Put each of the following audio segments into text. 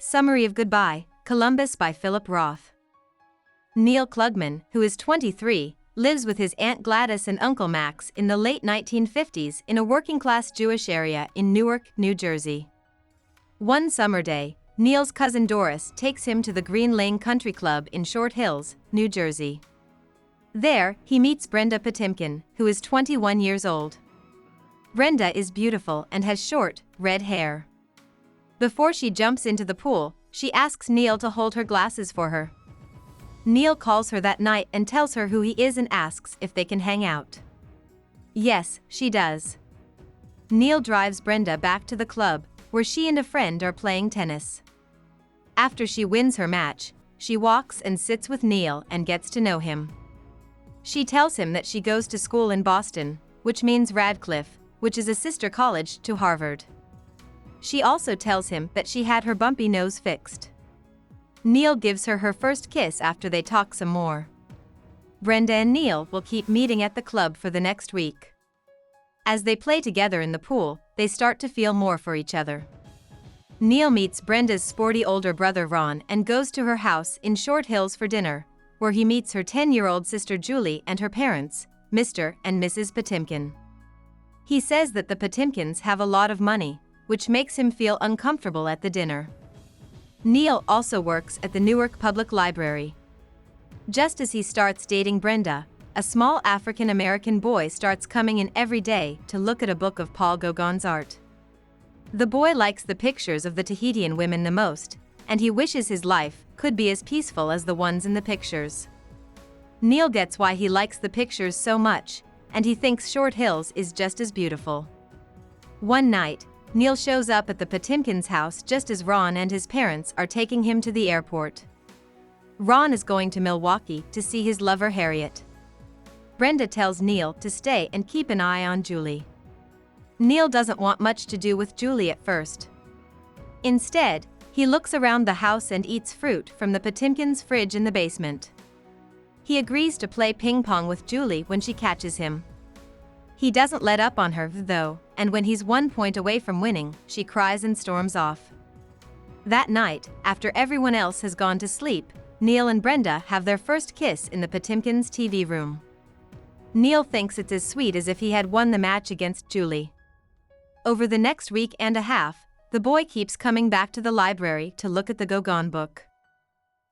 Summary of Goodbye, Columbus by Philip Roth. Neil Klugman, who is 23, lives with his Aunt Gladys and Uncle Max in the late 1950s in a working-class Jewish area in Newark, New Jersey. One summer day, Neil's cousin Doris takes him to the Green Lane Country Club in Short Hills, New Jersey. There, he meets Brenda Patimkin, who is 21 years old. Brenda is beautiful and has short, red hair. Before she jumps into the pool, she asks Neil to hold her glasses for her. Neil calls her that night and tells her who he is and asks if they can hang out. Yes, she does. Neil drives Brenda back to the club, where she and a friend are playing tennis. After she wins her match, she walks and sits with Neil and gets to know him. She tells him that she goes to school in Boston, which means Radcliffe, which is a sister college to Harvard. She also tells him that she had her bumpy nose fixed. Neil gives her her first kiss after they talk some more. Brenda and Neil will keep meeting at the club for the next week. As they play together in the pool, they start to feel more for each other. Neil meets Brenda's sporty older brother Ron and goes to her house in Short Hills for dinner, where he meets her 10-year-old sister Julie and her parents, Mr. and Mrs. Patimkin. He says that the Patimkins have a lot of money, which makes him feel uncomfortable at the dinner. Neil also works at the Newark Public Library. Just as he starts dating Brenda, a small African-American boy starts coming in every day to look at a book of Paul Gauguin's art. The boy likes the pictures of the Tahitian women the most, and he wishes his life could be as peaceful as the ones in the pictures. Neil gets why he likes the pictures so much, and he thinks Short Hills is just as beautiful. One night, Neil shows up at the Patimkins' house just as Ron and his parents are taking him to the airport. Ron is going to Milwaukee to see his lover Harriet. Brenda tells Neil to stay and keep an eye on Julie. Neil doesn't want much to do with Julie at first. Instead, he looks around the house and eats fruit from the Patimkins' fridge in the basement. He agrees to play ping pong with Julie when she catches him. He doesn't let up on her, though, and when he's 1 point away from winning, she cries and storms off. That night, after everyone else has gone to sleep, Neil and Brenda have their first kiss in the Patimkins' TV room. Neil thinks it's as sweet as if he had won the match against Julie. Over the next week and a half, the boy keeps coming back to the library to look at the Gauguin book.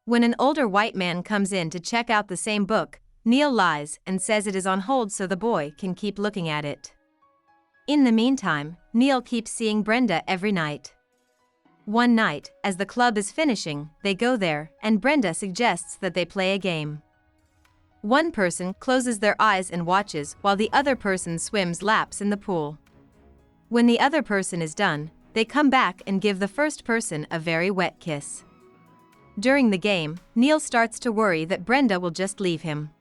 When an older white man comes in to check out the same book, Neil lies and says it is on hold so the boy can keep looking at it. In the meantime, Neil keeps seeing Brenda every night. One night, as the club is finishing, they go there, and Brenda suggests that they play a game. One person closes their eyes and watches while the other person swims laps in the pool. When the other person is done, they come back and give the first person a very wet kiss. During the game, Neil starts to worry that Brenda will just leave him.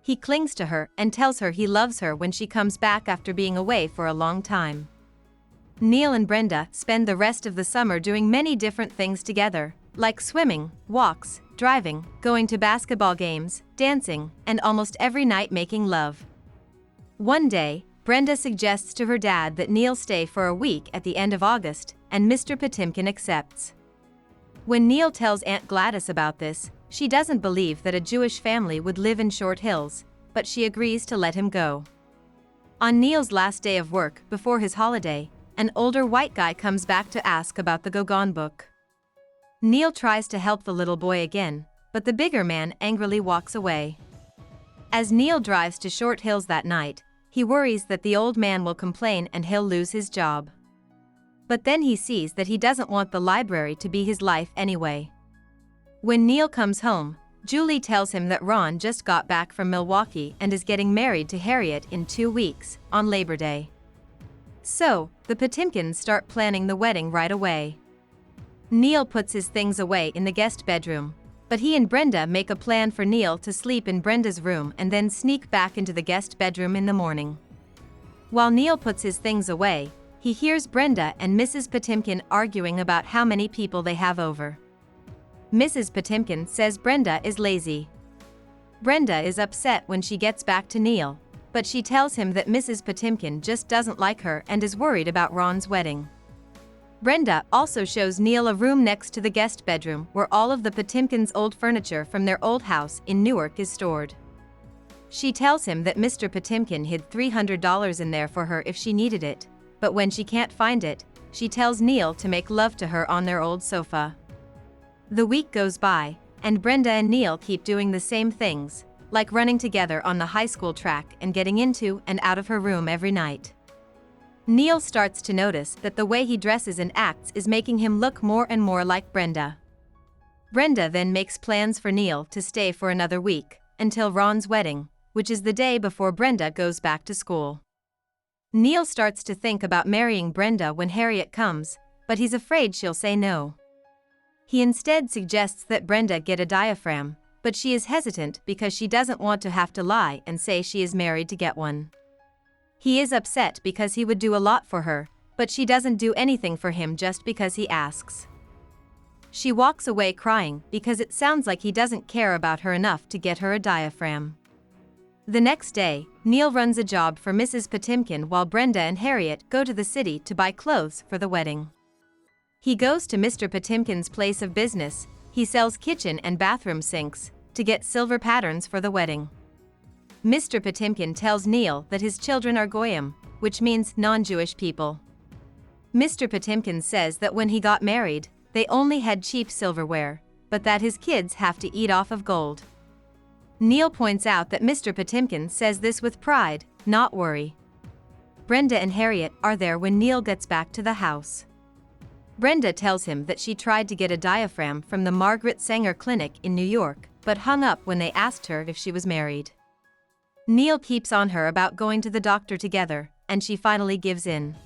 He clings to her and tells her he loves her when she comes back after being away for a long time. Neil and Brenda spend the rest of the summer doing many different things together, like swimming, walks, driving, going to basketball games, dancing, and almost every night making love. One day, Brenda suggests to her dad that Neil stay for a week at the end of August, and Mr. Patimkin accepts. When Neil tells Aunt Gladys about this, she doesn't believe that a Jewish family would live in Short Hills, but she agrees to let him go. On Neil's last day of work before his holiday, an older white guy comes back to ask about the Gauguin book. Neil tries to help the little boy again, but the bigger man angrily walks away. As Neil drives to Short Hills that night, he worries that the old man will complain and he'll lose his job. But then he sees that he doesn't want the library to be his life anyway. When Neil comes home, Julie tells him that Ron just got back from Milwaukee and is getting married to Harriet in 2 weeks, on Labor Day. So, the Patimkins start planning the wedding right away. Neil puts his things away in the guest bedroom, but he and Brenda make a plan for Neil to sleep in Brenda's room and then sneak back into the guest bedroom in the morning. While Neil puts his things away, he hears Brenda and Mrs. Patimkin arguing about how many people they have over. Mrs. Patimkin says Brenda is lazy. Brenda is upset when she gets back to Neil, but she tells him that Mrs. Patimkin just doesn't like her and is worried about Ron's wedding. Brenda also shows Neil a room next to the guest bedroom where all of the Patimkin's old furniture from their old house in Newark is stored. She tells him that Mr. Patimkin hid $300 in there for her if she needed it, but when she can't find it, she tells Neil to make love to her on their old sofa. The week goes by, and Brenda and Neil keep doing the same things, like running together on the high school track and getting into and out of her room every night. Neil starts to notice that the way he dresses and acts is making him look more and more like Brenda. Brenda then makes plans for Neil to stay for another week, until Ron's wedding, which is the day before Brenda goes back to school. Neil starts to think about marrying Brenda when Harriet comes, but he's afraid she'll say no. He instead suggests that Brenda get a diaphragm, but she is hesitant because she doesn't want to have to lie and say she is married to get one. He is upset because he would do a lot for her, but she doesn't do anything for him just because he asks. She walks away crying because it sounds like he doesn't care about her enough to get her a diaphragm. The next day, Neil runs a job for Mrs. Patimkin while Brenda and Harriet go to the city to buy clothes for the wedding. He goes to Mr. Patimkin's place of business. He sells kitchen and bathroom sinks to get silver patterns for the wedding. Mr. Patimkin tells Neil that his children are goyim, which means non-Jewish people. Mr. Patimkin says that when he got married, they only had cheap silverware, but that his kids have to eat off of gold. Neil points out that Mr. Patimkin says this with pride, not worry. Brenda and Harriet are there when Neil gets back to the house. Brenda tells him that she tried to get a diaphragm from the Margaret Sanger Clinic in New York, but hung up when they asked her if she was married. Neil keeps on her about going to the doctor together, and she finally gives in.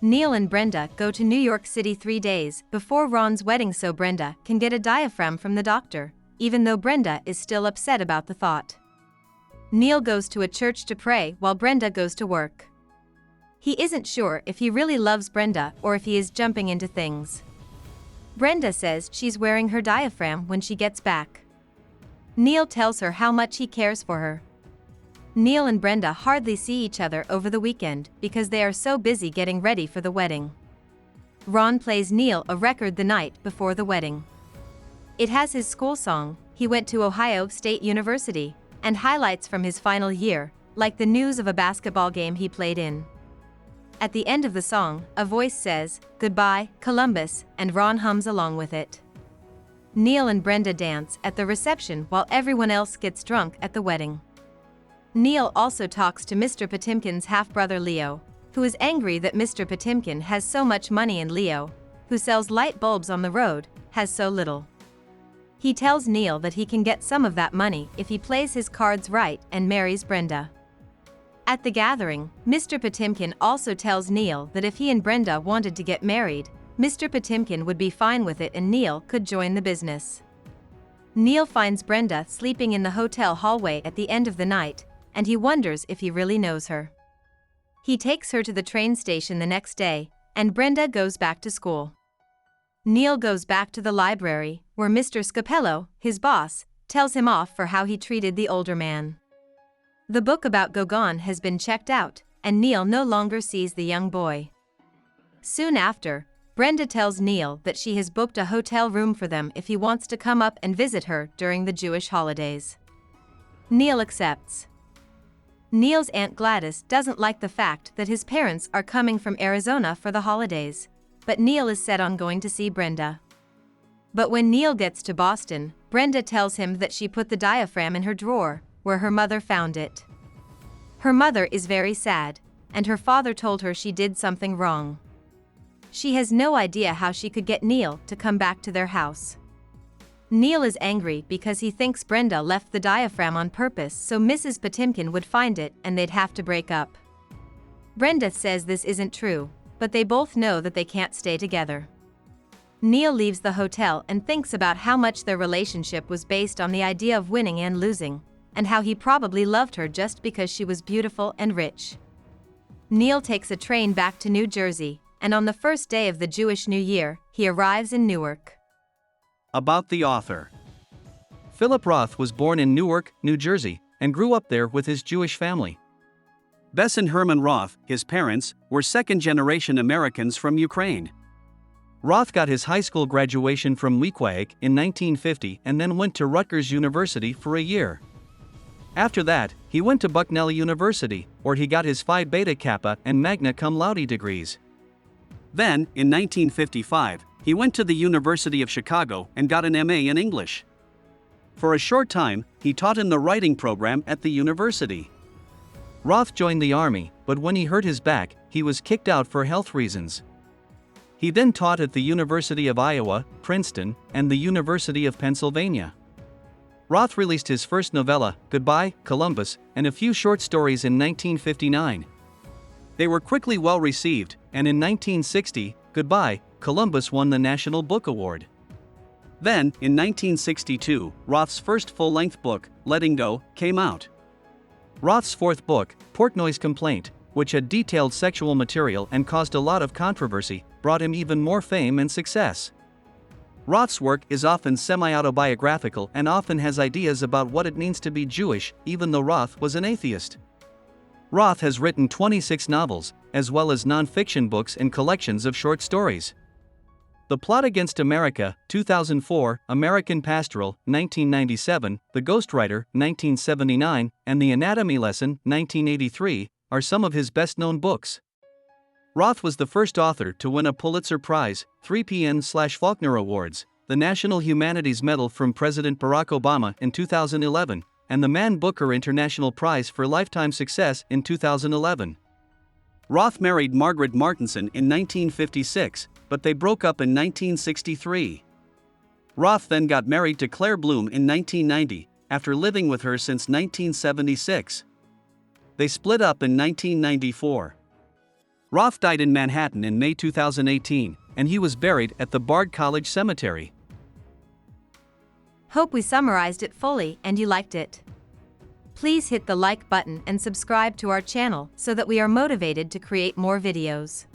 Neil and Brenda go to New York City 3 days before Ron's wedding so Brenda can get a diaphragm from the doctor, even though Brenda is still upset about the thought. Neil goes to a church to pray while Brenda goes to work. He isn't sure if he really loves Brenda or if he is jumping into things. Brenda says she's wearing her diaphragm when she gets back. Neil tells her how much he cares for her. Neil and Brenda hardly see each other over the weekend because they are so busy getting ready for the wedding. Ron plays Neil a record the night before the wedding. It has his school song, he went to Ohio State University, and highlights from his final year, like the news of a basketball game he played in. At the end of the song, a voice says, "Goodbye, Columbus," and Ron hums along with it. Neil and Brenda dance at the reception while everyone else gets drunk at the wedding. Neil also talks to Mr. Patimkin's half-brother Leo, who is angry that Mr. Patimkin has so much money and Leo, who sells light bulbs on the road, has so little. He tells Neil that he can get some of that money if he plays his cards right and marries Brenda. At the gathering, Mr. Patimkin also tells Neil that if he and Brenda wanted to get married, Mr. Patimkin would be fine with it and Neil could join the business. Neil finds Brenda sleeping in the hotel hallway at the end of the night, and he wonders if he really knows her. He takes her to the train station the next day, and Brenda goes back to school. Neil goes back to the library, where Mr. Scapello, his boss, tells him off for how he treated the older man. The book about Gauguin has been checked out, and Neil no longer sees the young boy. Soon after, Brenda tells Neil that she has booked a hotel room for them if he wants to come up and visit her during the Jewish holidays. Neil accepts. Neil's Aunt Gladys doesn't like the fact that his parents are coming from Arizona for the holidays, but Neil is set on going to see Brenda. But when Neil gets to Boston, Brenda tells him that she put the diaphragm in her drawer, where her mother found it. Her mother is very sad, and her father told her she did something wrong. She has no idea how she could get Neil to come back to their house. Neil is angry because he thinks Brenda left the diaphragm on purpose so Mrs. Patimkin would find it and they'd have to break up. Brenda says this isn't true, but they both know that they can't stay together. Neil leaves the hotel and thinks about how much their relationship was based on the idea of winning and losing, and how he probably loved her just because she was beautiful and rich. Neil takes a train back to New Jersey, and on the first day of the Jewish New Year, he arrives in Newark. About the author. Philip Roth was born in Newark, New Jersey, and grew up there with his Jewish family. Bess and Herman Roth, his parents, were second-generation Americans from Ukraine. Roth got his high school graduation from Weequahic in 1950 and then went to Rutgers University for a year. After that, he went to Bucknell University, where he got his Phi Beta Kappa and Magna Cum Laude degrees. Then, in 1955, he went to the University of Chicago and got an MA in English. For a short time, he taught in the writing program at the university. Roth joined the Army, but when he hurt his back, he was kicked out for health reasons. He then taught at the University of Iowa, Princeton, and the University of Pennsylvania. Roth released his first novella, Goodbye, Columbus, and a few short stories in 1959. They were quickly well received, and in 1960, Goodbye, Columbus won the National Book Award. Then, in 1962, Roth's first full-length book, Letting Go, came out. Roth's fourth book, Portnoy's Complaint, which had detailed sexual material and caused a lot of controversy, brought him even more fame and success. Roth's work is often semi-autobiographical and often has ideas about what it means to be Jewish, even though Roth was an atheist. Roth has written 26 novels, as well as non-fiction books and collections of short stories. The Plot Against America, 2004, American Pastoral, 1997, The Ghostwriter, 1979, and The Anatomy Lesson, 1983, are some of his best-known books. Roth was the first author to win a Pulitzer Prize, 3 PN/Faulkner Awards, the National Humanities Medal from President Barack Obama in 2011, and the Man Booker International Prize for Lifetime Success in 2011. Roth married Margaret Martinson in 1956, but they broke up in 1963. Roth then got married to Claire Bloom in 1990, after living with her since 1976. They split up in 1994. Roth died in Manhattan in May 2018, and he was buried at the Bard College Cemetery. Hope we summarized it fully and you liked it. Please hit the like button and subscribe to our channel so that we are motivated to create more videos.